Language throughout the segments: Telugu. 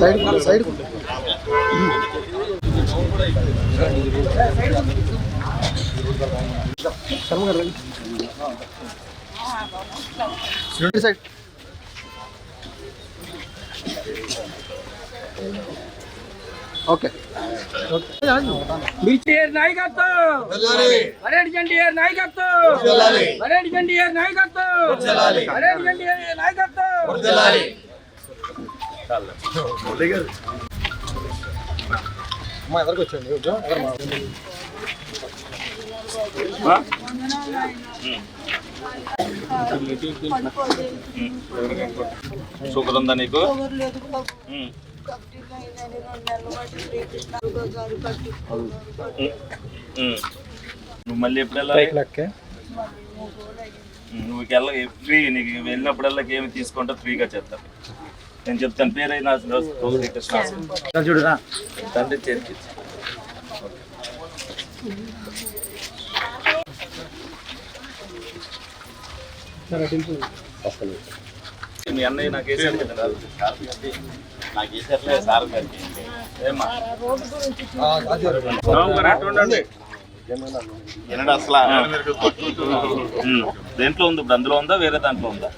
సైడ్ సైడ్ ఓకే నాయకత్వం అరెడ్ జెండియర్ నాయకత్వం అరెడ్ జెండియర్ నాయకత్వం అరెడ్ జెండియర్ నాయకత్వం అమ్మా ఎదరికి వచ్చండి షుగర్ ఉందా నీకు? నువ్వు మళ్ళీ ఎప్పుడెల్లా నువ్వు ఫ్రీ నీకు వెళ్ళినప్పుడల్లా ఏమి తీసుకుంటా ఫ్రీగా చేస్తాను. నేను చెప్తాను పేరైనా కృష్ణ చూడరా తండ్రి చేర్చి మీ అన్నయ్య నాకు వేసారు కదా నాకు వేసారులే సార్ గారికి ఏమా అసలు దేంట్లో ఉంది ఇప్పుడు? అందులో ఉందా వేరే దాంట్లో ఉందా?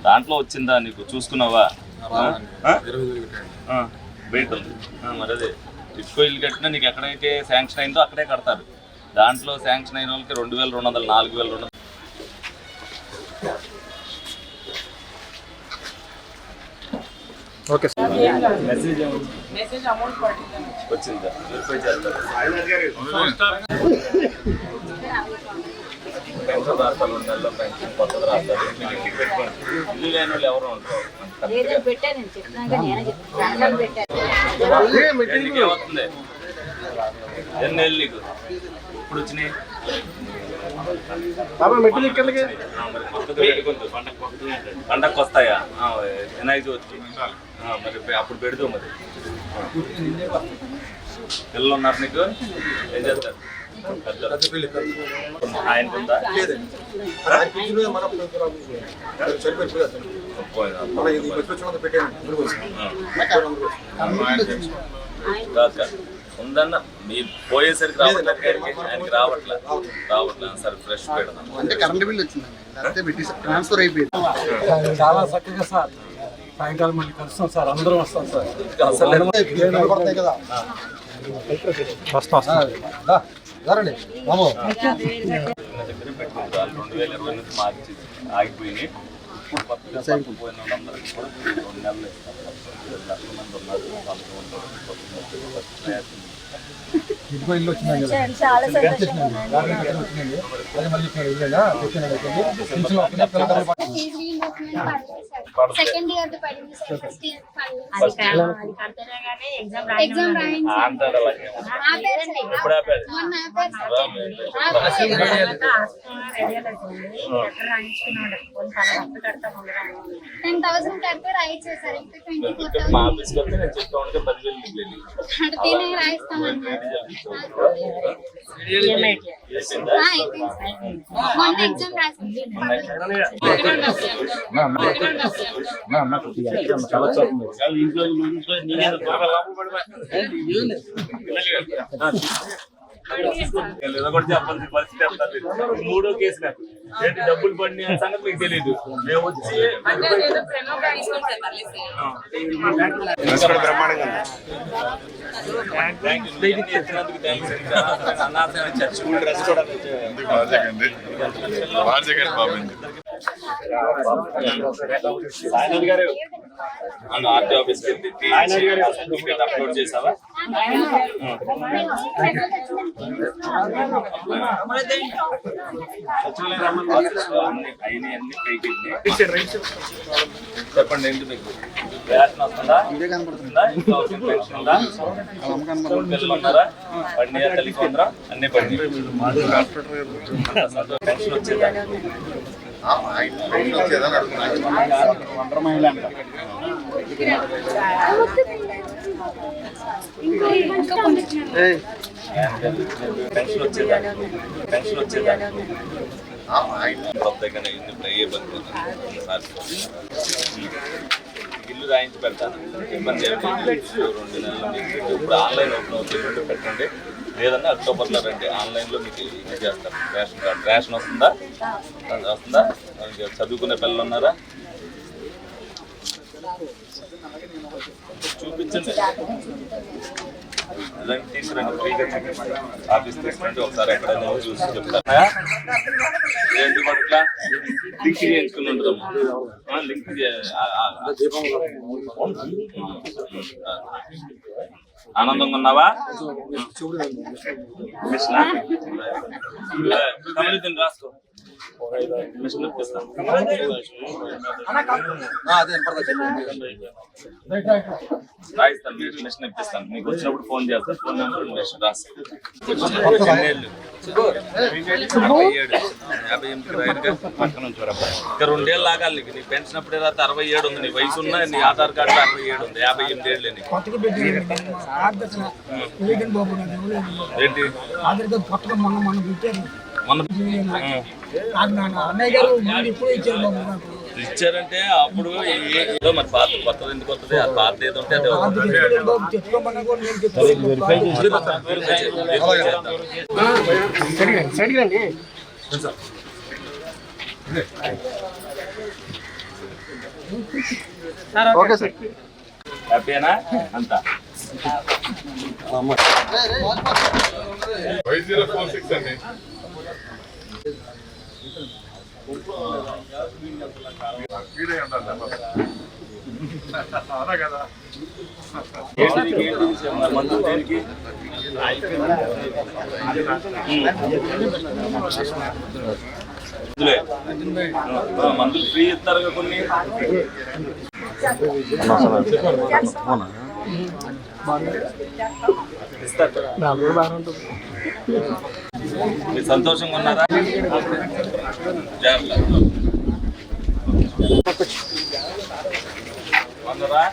దాంట్లో వచ్చిందా నీకు? చూసుకున్నావా? బయట ఉంది మరి అదే టిట్కో ఇల్లు కట్టినా నీకు ఎక్కడైతే శాంక్షన్ అయిందో అక్కడే కడతారు. దాంట్లో శాంక్షన్ అయిన వాళ్ళకి 2200 4200 ఓకే సార్. మెసేజ్ అమౌంట్ వచ్చిందా? వెరిఫై చేస్తారు. పెన్షన్ రాస్తారు, 2 నెలల్లో పెన్షన్ కొత్తది రాస్తారు. ఇంటికి పెట్టుకోండి. ఇల్లు లేని వాళ్ళు ఎవరు ఉంటారు? ఏమవుతుంది? ఎన్నేళ్ళు నీకు ఇప్పుడు వచ్చినాయి? పండగకు వస్తాయా? వినాయక చవితికి మరి అప్పుడు పెడతావు. మరి పిల్లలు ఉన్నారు నీకు? ఏం చేస్తారు? ఆయనకు ఉందా? ఉందన్న మీరు పోయేసరికి ఆయనకి రావట్లే సరే ఫ్రెష్ పెడదాం. అంటే కరెంట్ బిల్ వచ్చిందండి, ట్రాన్స్ఫర్ అయిపోయింది. చాలా చక్కగా సార్. సాయంకాలం మళ్ళీ కలుస్తాం సార్, అందరం వస్తాం సార్. పడతాయి కదా వస్తాం రండి బాబు. దగ్గర పెట్టుకుంటారు 2020 నుంచి మార్చి ఆగిపోయినాయి. కొత్తగా పోయిన వాళ్ళందరికీ కూడా 2 నెలలు ఇస్తారు. 2 లక్షల మంది ఉన్నారు. ఇదిగో ఇల్లు వచ్చిందండి, సెకండ్ ఇయర్ పడింది సార్, ఫస్ట్ ఇయర్ ఎగ్జామ్ రాయింది. మొన్న 10,000 కడితే రాయించేసారు. ఇంకా 24,000 కడితేనే రాయిస్తామన్నారు. మొన్న ఎగ్జామ్ రాసింది. చెప్పాల్సిన పరిస్థితి వస్తుంది. 3వ కేసు నాకు ఏంటి డబ్బులు పడిన సంగతి మీకు తెలియదు. మేము వచ్చి ఆర్టీ ఆఫీస్కి వెళ్ళి అప్లోడ్ చేసావా? చెప్పండి ఏంటి మీకు రేషన్ వస్తుందా? పెన్షన్ ఉందా? పిల్లలు ఉన్నారా? పడినాయా? తల్లికి ఉందరా? అన్నీ పడినాయి. పెన్షన్ వచ్చిందా? పెన్షన్ వచ్చేదా ఇల్లు రాయించి పెడతాను, ఇబ్బంది ఏమి లేదు. 2 నెలలు మీకు ఇప్పుడు ఆన్లైన్ ఓపెన్ అవుతుంది, పెట్టండి. లేదన్నా అక్టోబర్లో రండి, ఆన్లైన్లో మీకు ఇది చేస్తారు. రేషన్ కార్డు రేషన్ వస్తుందా? చదువుకునే పిల్లలు ఉన్నారా? చూపించండి, తీసుకురండి, ఫ్రీగా చూపించండి. ఆఫీస్ తీసుకురండి, ఒకసారి ఎక్కడైనా చూసి చెప్తారా? ఏంటి వాడు ఇట్లా లింక్ చేయించుకుని ఉంటుందమ్మా, లింక్ ఆనందంగా ఉన్నావా? మిషన్ రాసుకో, మిషన్ ఇప్పిస్తాను. రాయిస్తాను, మిషన్ ఇప్పిస్తాను. మీకు వచ్చినప్పుడు ఫోన్ చేస్తాను, ఫోన్ నెంబర్ మిషన్ రాస్తాను. 57 రైడ్గా పక్కన నుంచి ఇంకా 2 ఏళ్ళు ఆగాలి నీకు. నీ పెన్షన్ అప్పుడే రాత్రి 67 ఉంది, నీ వయసు ఉన్నా, నీ ఆధార్ కార్డు 67 ఉంది, 58 ఏళ్ళు నీకు. ఏంటి ఇచ్చారంటే అప్పుడు ఏదో మరి పాత కొత్తది ఎందుకు వస్తుంది? ఆ పాత ఏదో ఉంటే అదే ఓకే సార్. హ్యాపీనా అంతా? 5046 అండి. అవునా కదా? మందులు దేనికి? మందులు ఫ్రీ ఇస్తారు కొన్ని. మీరు సంతోషంగా ఉన్నారా? ఉన్నారా?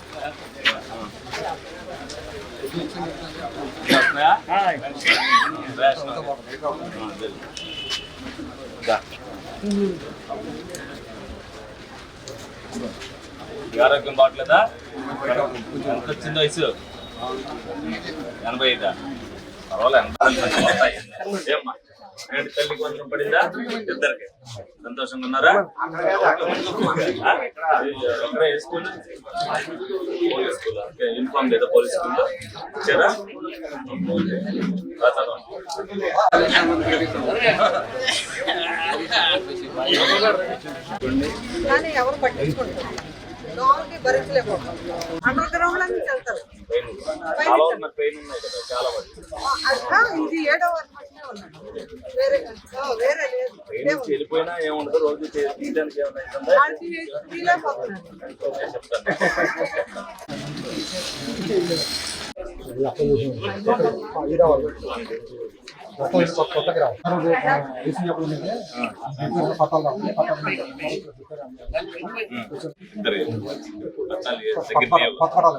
ఆరోగ్యం బాగలేదా? ఎంత వచ్చింది వయసు? 85. పర్వాలేదు, ఏమ్మా ఏంటి తల్లికి వందనం పడిందా? ఇద్దరికి సంతోషంగా ఉన్నారా? ఒకరే స్కూల్, పోలీస్ స్కూల్, యూనిఫామ్ లేదా పోలీస్ స్కూల్లో ఇచ్చారా? కానీ ఎవరు పట్టించుకుంటారు? లోపలికి భరించలేకపోతారు. అండర్ గ్రౌండ్ నుంచి వెళ్తారు. ఇది 7వ వర్షమే ఉన్నాడు, వేరే లేదు. వెళ్ళిపోయినా ఏముండదు, రోజు తీయడానికి కొత్తగా రావు పట్టాలు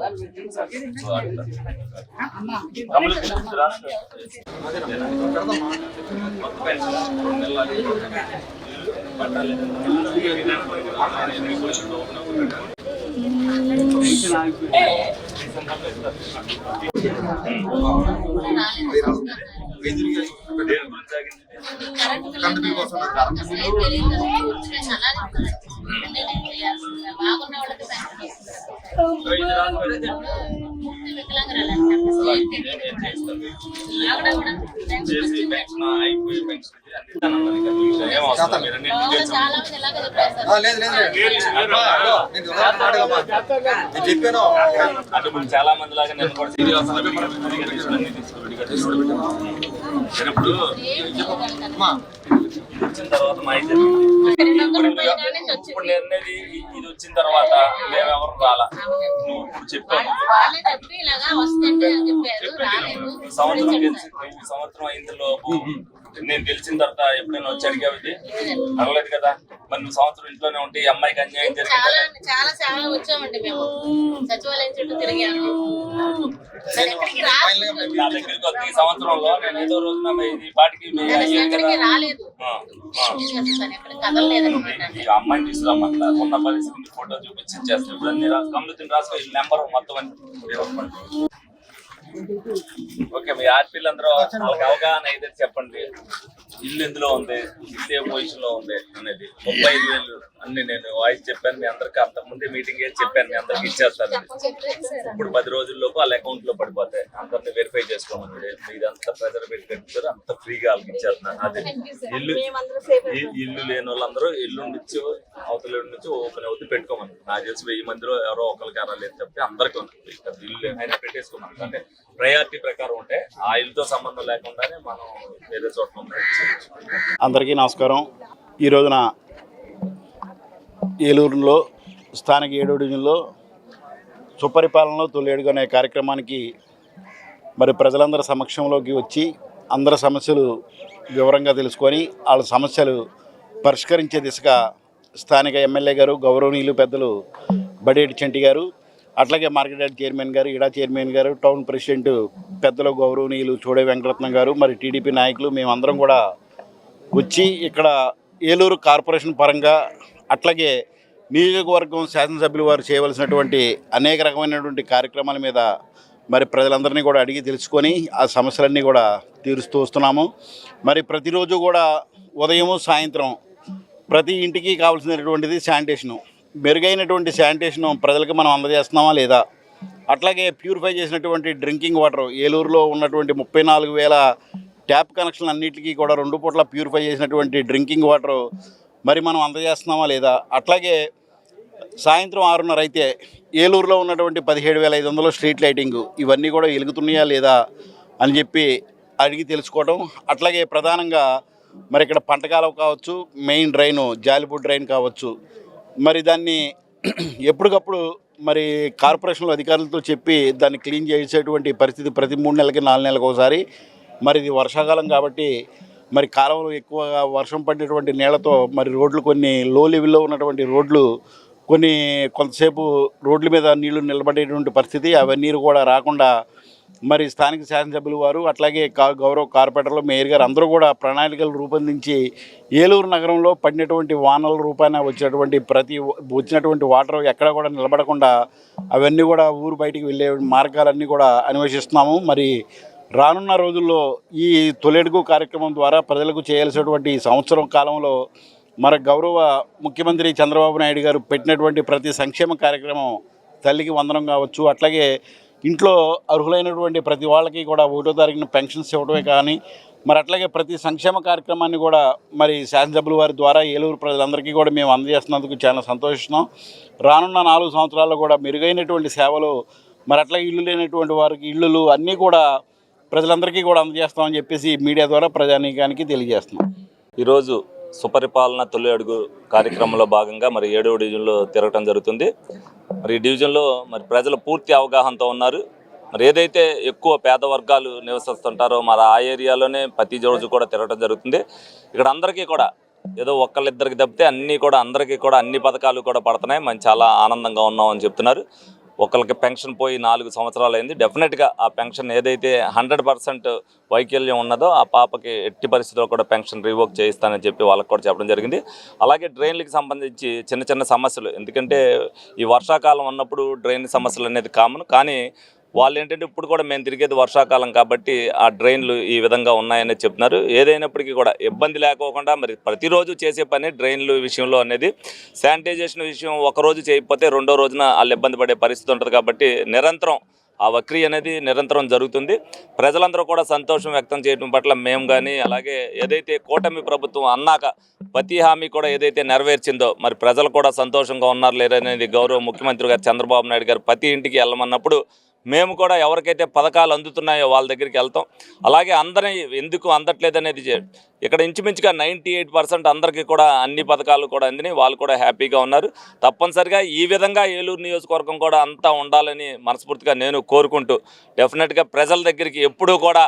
చెప్పాను. చాలా మంది లాగా నేను కూడా వచ్చిన తర్వాత మా ఇప్పుడు నేనేది ఇది వచ్చిన తర్వాత మేమెవరు రాలా. నువ్వు ఇప్పుడు చెప్పాను సంవత్సరం అయింది లోపు నేను గెలిచిన తర్వాత ఎప్పుడైనా వచ్చి అడిగావు? ఇది అడగలేదు కదా. మరి నువ్వు సంవత్సరం ఇంట్లోనే ఉంటే ఈ అమ్మాయికి అన్యాయం జరిగింది. చాలా వచ్చామండి మేము సచివాలయం చుట్టూ తిరిగాము. నా దగ్గరికి వస్తే ఈ సంవత్సరంలో నేను ఏదో రోజున ఈ పాటికి రాలేదు, ఈ అమ్మాయిని తీసుకురమ్మన్నా ఉన్న పరిస్థితిని ఫోటో చూపించి చేస్తాను. ఇప్పుడు అన్ని కమ్ములు రాసుకో, ఈ నెంబర్ మొత్తం అని. ఓకే, మీ ఆడపిల్లందరూ వాళ్ళకి అవగాహన అయితే చెప్పండి. ఇల్లు ఎందులో ఉంది, ఇల్లు ఏ పొజిషన్ లో ఉంది అనేది 35,000 అన్ని నేను వాయిస్ చెప్పాను మీ అందరికి. అంతకుముందే మీటింగ్ చెప్పాను మీ అందరికి ఇచ్చేస్తాను. ఇప్పుడు 10 రోజుల్లోపు వాళ్ళ అకౌంట్ లో పడిపోతాయి. అందరిని వెరిఫై చేసుకోమని ఇదంతా ప్రెజర్ పెట్టి కట్టారు, అంత ఫ్రీగా వాళ్ళకి ఇచ్చేస్తున్నాను. అదే ఇల్లు లేని వాళ్ళందరూ ఇల్లు నుంచి అవతల నుంచి ఓపెన్ అవుతూ పెట్టుకోమని. నాకు తెలిసి 1000 మందిలో ఎవరో ఒకరికి అలా లేదు తప్పితే అందరికీ ఉంది. ఇల్లు అయినా పెట్టేసుకోమని. అంటే ప్రయారిటీ ప్రకారం ఉంటే ఆ ఇల్లుతో సంబంధం లేకుండానే మనం వేరే చోట్ల. అందరికీ నమస్కారం. ఈ రోజున ఏలూరులో స్థానిక 7వ డివిజన్లో సుపరిపాలనలో తొలి అడుగు అనే కార్యక్రమానికి మరి ప్రజలందరి సమక్షంలోకి వచ్చి అందరి సమస్యలు వివరంగా తెలుసుకొని వాళ్ళ సమస్యలు పరిష్కరించే దిశగా స్థానిక ఎమ్మెల్యే గారు, గౌరవనీయులు పెద్దలు బడేటి చంటి గారు, అట్లాగే మార్కెట్ యార్డ్ చైర్మన్ గారు, ఇడా చైర్మన్ గారు, టౌన్ ప్రెసిడెంట్ పెద్దలు గౌరవనీయులు చోడే వెంకటరత్నం గారు, మరి టీడీపీ నాయకులు మేమందరం కూడా వచ్చి ఇక్కడ ఏలూరు కార్పొరేషన్ పరంగా అట్లాగే నియోజకవర్గం శాసనసభ్యులు వారు చేయవలసినటువంటి అనేక రకమైనటువంటి కార్యక్రమాల మీద మరి ప్రజలందరినీ కూడా అడిగి తెలుసుకొని ఆ సమస్యలన్నీ కూడా తీరుస్తూ వస్తున్నాము. మరి ప్రతిరోజు కూడా ఉదయం సాయంత్రం ప్రతి ఇంటికి కావాల్సినటువంటిది శానిటేషను, మెరుగైనటువంటి శానిటేషను ప్రజలకు మనం అందజేస్తున్నామా లేదా, అట్లాగే ప్యూరిఫై చేసినటువంటి డ్రింకింగ్ వాటర్ ఏలూరులో ఉన్నటువంటి 34,000 ట్యాప్ కనెక్షన్ అన్నింటికీ కూడా 2 పూట్ల ప్యూరిఫై చేసినటువంటి డ్రింకింగ్ వాటర్ మరి మనం అందజేస్తున్నామా లేదా, అట్లాగే సాయంత్రం 6:30 అయితే ఏలూరులో ఉన్నటువంటి 17,500 స్ట్రీట్ లైటింగ్ ఇవన్నీ కూడా వెలుగుతున్నాయా లేదా అని చెప్పి అడిగి తెలుసుకోవడం. అట్లాగే ప్రధానంగా మరి ఇక్కడ పంటకాలం కావచ్చు, మెయిన్ డ్రైను జాలిపూడి డ్రైన్ కావచ్చు, మరి దాన్ని ఎప్పటికప్పుడు మరి కార్పొరేషన్లో అధికారులతో చెప్పి దాన్ని క్లీన్ చేసేటువంటి పరిస్థితి ప్రతి 3 నెలలకి 4 నెలలకు ఒకసారి. మరి ఇది వర్షాకాలం కాబట్టి మరి కాలంలో ఎక్కువగా వర్షం పడినటువంటి నీళ్లతో మరి రోడ్లు కొన్ని లో లెవెల్లో ఉన్నటువంటి రోడ్లు కొంతసేపు రోడ్ల మీద నీళ్లు నిలబడేటువంటి పరిస్థితి. అవన్నీ కూడా రాకుండా మరి స్థానిక శాసనసభ్యులు వారు అట్లాగే గౌరవ కార్పొరేటర్లు, మేయర్ గారు అందరూ కూడా ప్రణాళికలు రూపొందించి ఏలూరు నగరంలో పడినటువంటి వానల రూపాన వచ్చినటువంటి వాటర్ ఎక్కడ కూడా నిలబడకుండా అవన్నీ కూడా ఊరు బయటికి వెళ్ళే మార్గాలన్నీ కూడా అన్వేషిస్తున్నాము. మరి రానున్న రోజుల్లో ఈ తొలెడుగు కార్యక్రమం ద్వారా ప్రజలకు చేయాల్సినటువంటి సంవత్సరం కాలంలో మన గౌరవ ముఖ్యమంత్రి చంద్రబాబు నాయుడు గారు పెట్టినటువంటి ప్రతి సంక్షేమ కార్యక్రమం, తల్లికి వందనం కావచ్చు, అట్లాగే ఇంట్లో అర్హులైనటువంటి ప్రతి వాళ్ళకి కూడా 1వ తారీఖున పెన్షన్స్ ఇవ్వడమే కానీ మరి అట్లాగే ప్రతి సంక్షేమ కార్యక్రమాన్ని కూడా మరి శాసనసభ్యుల వారి ద్వారా ఏలూరు ప్రజలందరికీ కూడా మేము అందజేస్తున్నందుకు చాలా సంతోషిస్తున్నాం. రానున్న 4 సంవత్సరాల్లో కూడా మెరుగైనటువంటి సేవలు, మరి అట్లాగే ఇల్లు లేనటువంటి వారికి ఇళ్ళు అన్నీ కూడా ప్రజలందరికీ కూడా అందజేస్తామని చెప్పేసి మీడియా ద్వారా ప్రజానీకానికి తెలియజేస్తున్నాం. ఈరోజు సుపరిపాలన తొలి అడుగు కార్యక్రమంలో భాగంగా మరి 7వ డివిజన్లో తిరగటం జరుగుతుంది. మరి ఈ డివిజన్లో మరి ప్రజలు పూర్తి అవగాహనతో ఉన్నారు. మరి ఏదైతే ఎక్కువ పేద వర్గాలు నివసిస్తుంటారో మరి ఆ ఏరియాలోనే ప్రతి రోజు కూడా తిరగటం జరుగుతుంది. ఇక్కడ అందరికీ కూడా ఏదో ఒక్కళ్ళిద్దరికి తప్పితే అందరికీ కూడా అన్ని పథకాలు కూడా పడుతున్నాయి. మనం చాలా ఆనందంగా ఉన్నామని చెప్తున్నారు. ఒకరికి పెన్షన్ పోయి 4 సంవత్సరాలు అయింది. డెఫినెట్గా ఆ పెన్షన్ ఏదైతే 100% వైకల్యం ఉన్నదో ఆ పాపకి ఎట్టి పరిస్థితుల్లో కూడా పెన్షన్ రివోక్ చేయిస్తానని చెప్పి వాళ్ళకి కూడా చెప్పడం జరిగింది. అలాగే డ్రైన్లకు సంబంధించి చిన్న సమస్యలు, ఎందుకంటే ఈ వర్షాకాలం ఉన్నప్పుడు డ్రైన్ సమస్యలు అనేది కామన్. కానీ వాళ్ళు ఏంటంటే ఇప్పుడు కూడా మేము తిరిగేది వర్షాకాలం కాబట్టి ఆ డ్రైన్లు ఈ విధంగా ఉన్నాయని చెప్తున్నారు. ఏదైనప్పటికీ కూడా ఇబ్బంది లేకోకుండా మరి ప్రతిరోజు చేసే పని డ్రైన్లు విషయంలో అనేది శానిటైజేషన్ విషయం ఒకరోజు చేయకపోతే 2వ రోజున వాళ్ళు ఇబ్బంది పడే పరిస్థితి ఉంటుంది. కాబట్టి నిరంతరం ఆ వక్రీ అనేది నిరంతరం జరుగుతుంది. ప్రజలందరూ కూడా సంతోషం వ్యక్తం చేయడం పట్ల మేము కానీ అలాగే ఏదైతే కూటమి ప్రభుత్వం అన్నాక ప్రతి హామీ కూడా ఏదైతే నెరవేర్చిందో మరి ప్రజలు కూడా సంతోషంగా ఉన్నారు లేరనేది గౌరవ ముఖ్యమంత్రి గారు చంద్రబాబు నాయుడు గారు ప్రతి ఇంటికి వెళ్ళమన్నప్పుడు మేము కూడా ఎవరికైతే పథకాలు అందుతున్నాయో వాళ్ళ దగ్గరికి వెళ్తాం. అలాగే అందరినీ ఎందుకు అందట్లేదు అనేది ఇక్కడ ఇంచుమించుగా 98% అందరికీ కూడా అన్ని పథకాలు కూడా అందినాయి. వాళ్ళు కూడా హ్యాపీగా ఉన్నారు. తప్పనిసరిగా ఈ విధంగా ఏలూరు నియోజకవర్గం కూడా అంతా ఉండాలని మనస్ఫూర్తిగా నేను కోరుకుంటూ డెఫినెట్గా ప్రజల దగ్గరికి ఎప్పుడూ కూడా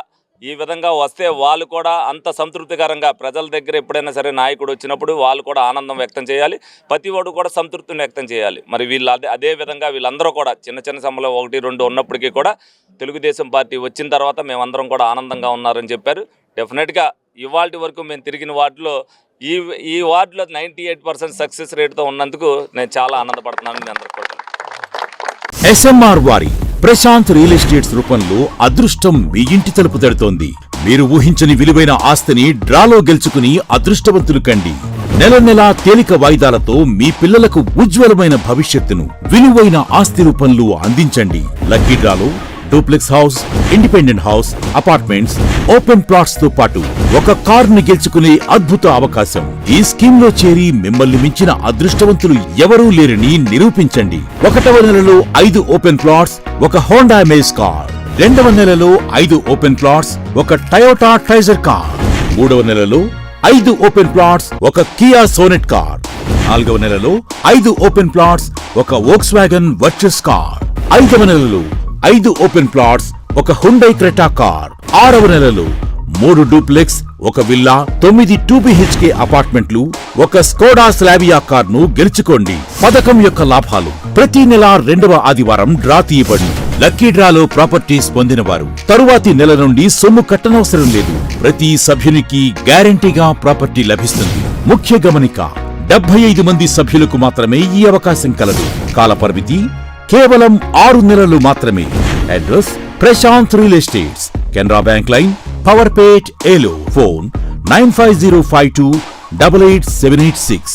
ఈ విధంగా వస్తే వాళ్ళు కూడా అంత సంతృప్తికరంగా ప్రజల దగ్గర ఎప్పుడైనా సరే నాయకుడు వచ్చినప్పుడు వాళ్ళు కూడా ఆనందం వ్యక్తం చేయాలి, ప్రతి వాడు కూడా సంతృప్తిని వ్యక్తం చేయాలి. మరి వీళ్ళు అదే విధంగా వీళ్ళందరూ కూడా చిన్న సంస్థలు 1-2 ఉన్నప్పటికీ కూడా తెలుగుదేశం పార్టీ వచ్చిన తర్వాత మేమందరం కూడా ఆనందంగా ఉన్నారని చెప్పారు. డెఫినెట్గా ఇవాళ వరకు మేము తిరిగిన వార్డులో ఈ వార్డులో 98% సక్సెస్ రేట్తో ఉన్నందుకు నేను చాలా ఆనందపడుతున్నాను. మీ అందరికీ కూడా SMR వారి ప్రశాంత్ రియల్ ఎస్టేట్స్ రూపంలో అదృష్టం మీ ఇంటి తలుపు తడుతోంది. మీరు ఊహించని విలువైన ఆస్తిని డ్రాలో గెలుచుకుని అదృష్టవంతులు కండి. నెల తేలిక వాయిదాలతో మీ పిల్లలకు ఉజ్వలమైన భవిష్యత్తును విలువైన ఆస్తి రూపంలో అందించండి. లక్కీ డ్రాలో duplex house, independent house, apartments, open plots తో పాటు ఒక కారుని గెలుచుకునే అద్భుత అవకాశం. ఈ స్కీమ్ లో చేరి మిమ్మల్ని మించిన అదృష్టవంతులు ఎవరూ లేరని నిరూపించండి. 1వ నెలలో 5 ఓపెన్ ప్లాట్స్, ఒక హోండా అమేజ్ కార్. 2వ నెలలో 5 ఓపెన్ ప్లాట్స్, ఒక టయోటా ట్రైజర్ కార్. 3వ నెలలో 5 ఓపెన్ ప్లాట్స్, ఒక కియా సోనెట్ కార్. 4వ నెలలో 5 ఓపెన్ ప్లాట్స్, ఒక వోక్స్వాగన్ వర్చస్ కార్. 5వ నెలలో 5 ఓపెన్ ప్లాట్స్, ఒక హుండై క్రెటా కార్. 6వ నెలలో 3 డూప్లెక్స్, ఒక విల్లా, 9 2BHK అపార్ట్మెంట్లు, ఒక స్కోడా స్లావియా కార్ ను గెలుచుకోండి. పథకం యొక్క లాభాలు: ప్రతి నెల 2వ ఆదివారం డ్రా తీయబడి లక్కీ డ్రాలో ప్రాపర్టీస్ పొందిన వారు తరువాతి నెల నుండి సొమ్ము కట్టనవసరం లేదు. ప్రతి సభ్యునికి గ్యారంటీగా ప్రాపర్టీ లభిస్తుంది. ముఖ్య గమనిక: 75 మంది సభ్యులకు మాత్రమే ఈ అవకాశం కలదు. కాల పరిమితి కేవలం 6 నెలలు మాత్రమే. Address: Prashanth real estates, Canara bank line, Powerpet, Eluru. Phone 9505288786.